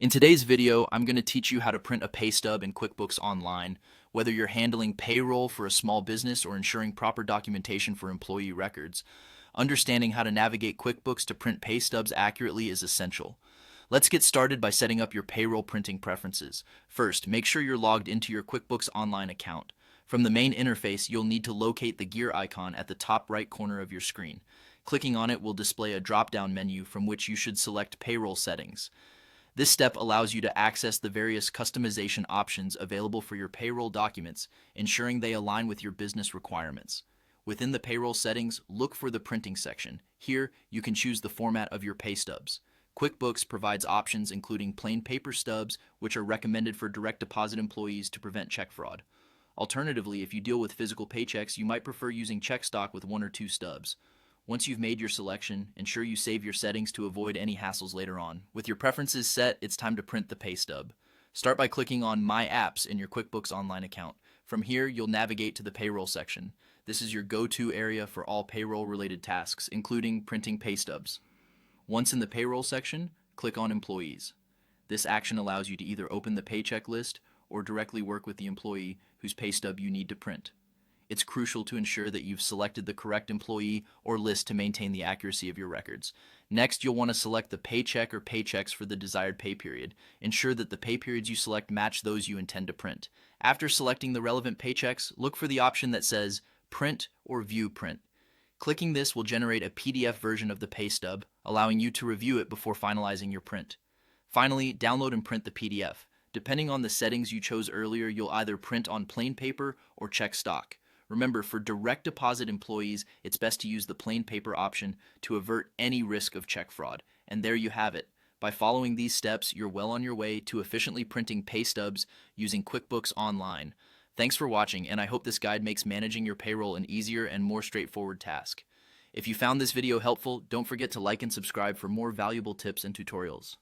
In today's video, I'm going to teach you how to print a pay stub in QuickBooks Online, whether you're handling payroll for a small business or ensuring proper documentation for employee records. Understanding how to navigate QuickBooks to print pay stubs accurately is essential. Let's get started by setting up your payroll printing preferences. First, make sure you're logged into your QuickBooks Online account. From the main interface, you'll need to locate the gear icon at the top right corner of your screen. Clicking on it will display a drop-down menu from which you should select Payroll Settings. This step allows you to access the various customization options available for your payroll documents, ensuring they align with your business requirements. Within the payroll settings, look for the printing section. Here, you can choose the format of your pay stubs. QuickBooks provides options including plain paper stubs, which are recommended for direct deposit employees to prevent check fraud. Alternatively, if you deal with physical paychecks, you might prefer using check stock with 1 or 2 stubs. Once you've made your selection, ensure you save your settings to avoid any hassles later on. With your preferences set, it's time to print the pay stub. Start by clicking on My Apps in your QuickBooks Online account. From here, you'll navigate to the payroll section. This is your go-to area for all payroll-related tasks, including printing pay stubs. Once in the payroll section, click on Employees. This action allows you to either open the paycheck list or directly work with the employee whose pay stub you need to print. It's crucial to ensure that you've selected the correct employee or list to maintain the accuracy of your records. Next, you'll want to select the paycheck or paychecks for the desired pay period. Ensure that the pay periods you select match those you intend to print. After selecting the relevant paychecks, look for the option that says Print or View Print. Clicking this will generate a PDF version of the pay stub, allowing you to review it before finalizing your print. Finally, download and print the PDF. Depending on the settings you chose earlier, you'll either print on plain paper or check stock. Remember, for direct deposit employees, it's best to use the plain paper option to avert any risk of check fraud. And there you have it. By following these steps, you're well on your way to efficiently printing pay stubs using QuickBooks Online. Thanks for watching, and I hope this guide makes managing your payroll an easier and more straightforward task. If you found this video helpful, don't forget to like and subscribe for more valuable tips and tutorials.